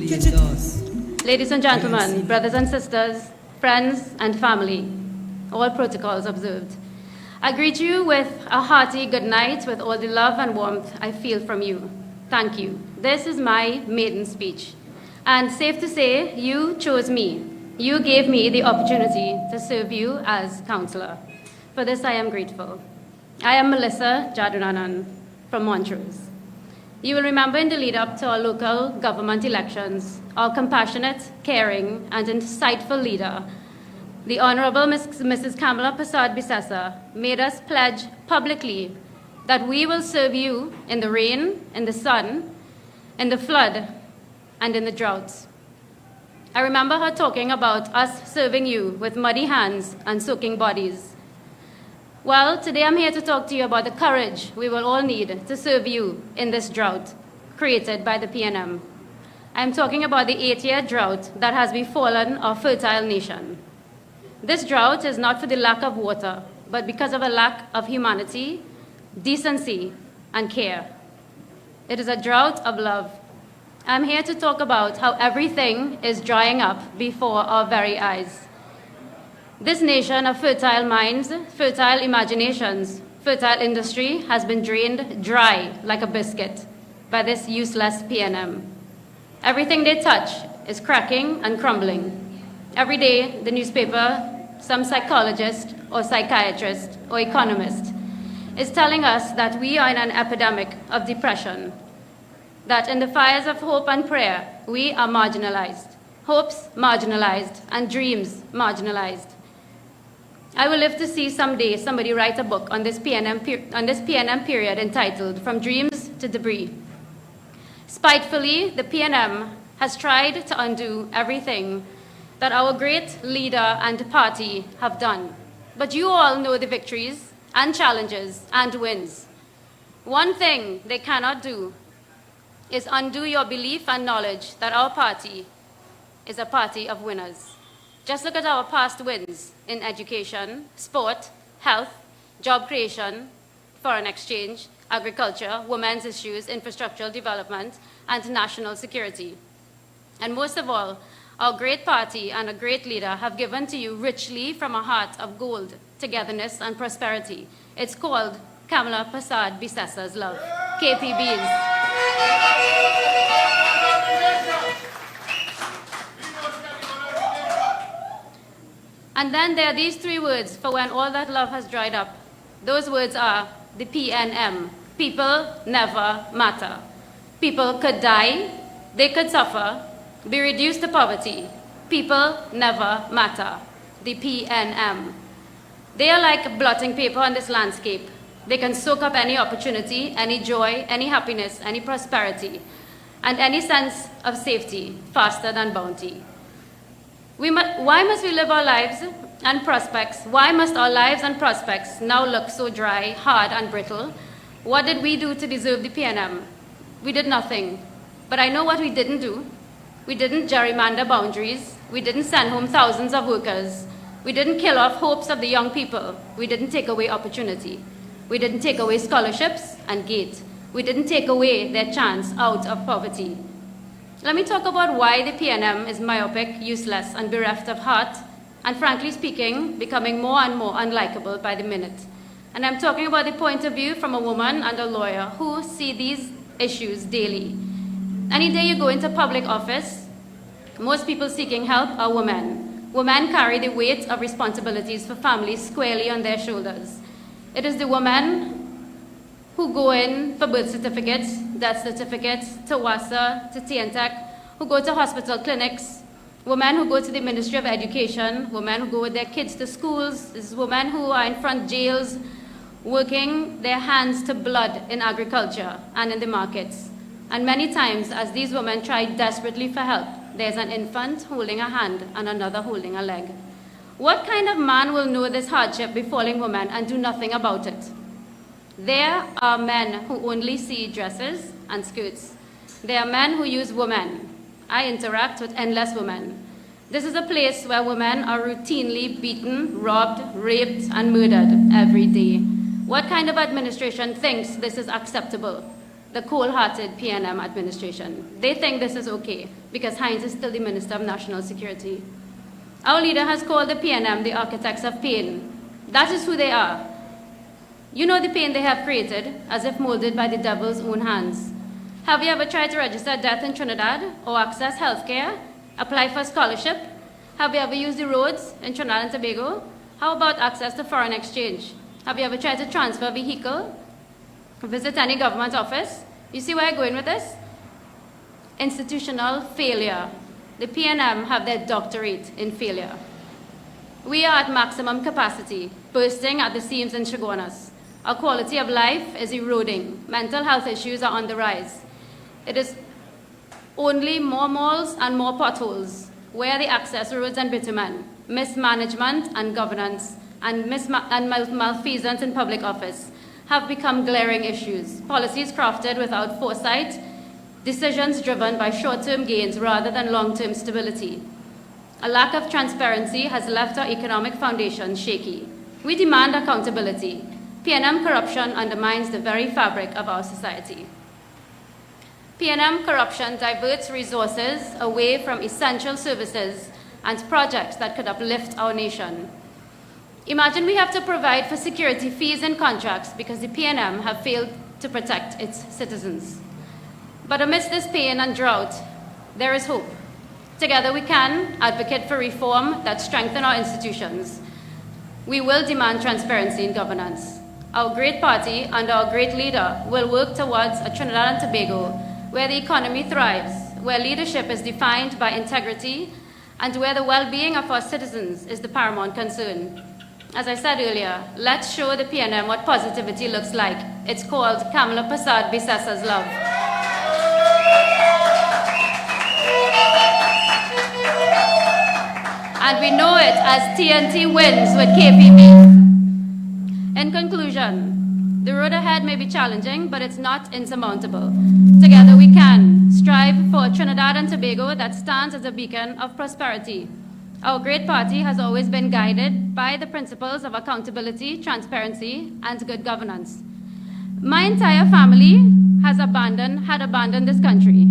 Bienvenidos. Ladies and gentlemen, brothers and sisters, friends and family, all protocols observed. I greet you with a hearty good night with all the love and warmth I feel from you. Thank you. This is my maiden speech. And safe to say, you chose me. You gave me the opportunity to serve you as councillor. For this, I am grateful. I am Melissa Jadonanan from Montrose. You will remember in the lead up to our local government elections, our compassionate, caring, and insightful leader, the Honorable Mrs. Kamala Persad-Bissessar, made us pledge publicly that we will serve you in the rain, in the sun, in the flood, and in the droughts. I remember her talking about us serving you with muddy hands and soaking bodies. Well, today I'm here to talk to you about the courage we will all need to serve you in this drought created by the PNM. I'm talking about the 8-year drought that has befallen our fertile nation. This drought is not for the lack of water, but because of a lack of humanity, decency, and care. It is a drought of love. I'm here to talk about how everything is drying up before our very eyes. This nation of fertile minds, fertile imaginations, fertile industry has been drained dry like a biscuit by this useless PNM. Everything they touch is cracking and crumbling. Every day, the newspaper, some psychologist or psychiatrist or economist is telling us that we are in an epidemic of depression, that in the fires of hope and prayer, we are marginalized, hopes marginalized, and dreams marginalized. I will live to see someday somebody write a book on this PNM period entitled From Dreams to Debris. Spitefully, the PNM has tried to undo everything that our great leader and party have done. But you all know the victories and challenges and wins. One thing they cannot do is undo your belief and knowledge that our party is a party of winners. Just look at our past wins in education, sport, health, job creation, foreign exchange, agriculture, women's issues, infrastructural development, and national security. And most of all, our great party and a great leader have given to you richly from a heart of gold, togetherness, and prosperity. It's called Kamala Persad-Bissessar's love, KPBs. And then there are these 3 words for when all that love has dried up. Those words are the PNM. People never matter. People could die, they could suffer, be reduced to poverty. People never matter. The PNM. They are like blotting paper on this landscape. They can soak up any opportunity, any joy, any happiness, any prosperity, and any sense of safety faster than bounty. Why must we live our lives and prospects? Why must our lives and prospects now look so dry, hard, and brittle? What did we do to deserve the PNM? We did nothing. But I know what we didn't do. We didn't gerrymander boundaries. We didn't send home thousands of workers. We didn't kill off hopes of the young people. We didn't take away opportunity. We didn't take away scholarships and GATE. We didn't take away their chance out of poverty. Let me talk about why the PNM is myopic, useless, and bereft of heart, and frankly speaking, becoming more and more unlikable by the minute. And I'm talking about the point of view from a woman and a lawyer who see these issues daily. Any day you go into public office, most people seeking help are women. Women carry the weight of responsibilities for families squarely on their shoulders. It is the women who go in for birth certificates, death certificates, to WASA, to TNTEC, who go to hospital clinics, women who go to the Ministry of Education, women who go with their kids to schools, this is women who are in front jails, working their hands to blood in agriculture and in the markets. And many times, as these women try desperately for help, there's an infant holding a hand and another holding a leg. What kind of man will know this hardship befalling women and do nothing about it? There are men who only see dresses and skirts. There are men who use women. I interact with endless women. This is a place where women are routinely beaten, robbed, raped, and murdered every day. What kind of administration thinks this is acceptable? the cold-hearted PNM administration. They think this is okay because Hines is still the Minister of National Security. Our leader has called the PNM the architects of pain. That is who they are. You know the pain they have created, as if molded by the devil's own hands. Have you ever tried to register a death in Trinidad or access health care, apply for a scholarship? Have you ever used the roads in Trinidad and Tobago? How about access to foreign exchange? Have you ever tried to transfer a vehicle? Visit any government office? You see where I'm going with this? Institutional failure. The PNM have their doctorate in failure. We are at maximum capacity, bursting at the seams in Chaguanas. Our quality of life is eroding. Mental health issues are on the rise. It is only more malls and more potholes, where the access roads and bitumen, mismanagement and governance, and malfeasance in public office have become glaring issues. Policies crafted without foresight, decisions driven by short-term gains rather than long-term stability. A lack of transparency has left our economic foundation shaky. We demand accountability. PNM corruption undermines the very fabric of our society. PNM corruption diverts resources away from essential services and projects that could uplift our nation. Imagine we have to provide for security fees and contracts because the PNM have failed to protect its citizens. But amidst this pain and drought, there is hope. Together we can advocate for reform that strengthen our institutions. We will demand transparency in governance. Our great party and our great leader will work towards a Trinidad and Tobago where the economy thrives, where leadership is defined by integrity, and where the well-being of our citizens is the paramount concern. As I said earlier, let's show the PNM what positivity looks like. It's called Kamala Prasad Bisasa's love. And we know it as TNT wins with KPB. In conclusion, the road ahead may be challenging, but it's not insurmountable. Together we can strive for a Trinidad and Tobago that stands as a beacon of prosperity. Our great party has always been guided by the principles of accountability, transparency, and good governance. My entire family had abandoned this country.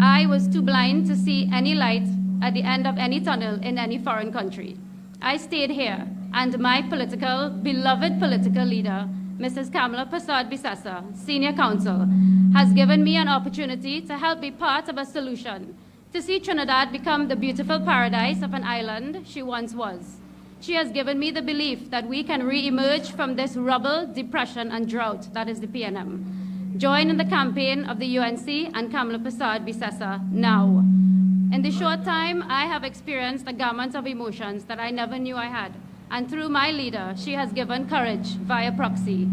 I was too blind to see any light at the end of any tunnel in any foreign country. I stayed here, and my beloved political leader, Mrs. Kamala Prasad Bisasa, Senior Counsel, has given me an opportunity to help be part of a solution, to see Trinidad become the beautiful paradise of an island she once was. She has given me the belief that we can re-emerge from this rubble, depression, and drought that is the PNM. Join in the campaign of the UNC and Kamala Prasad Bisasa now. In the short time, I have experienced a gamut of emotions that I never knew I had. And through my leader, she has given courage via proxy.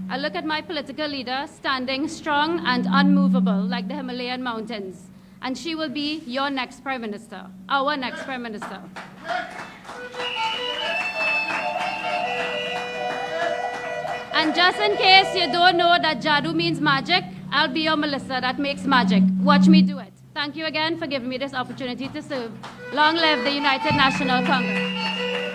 I look at my political leader standing strong and unmovable like the Himalayan mountains. And she will be your next Prime Minister, our next Prime Minister. And just in case you don't know that Jadu means magic, I'll be your Melissa that makes magic. Watch me do it. Thank you again for giving me this opportunity to serve. Long live the United National Congress.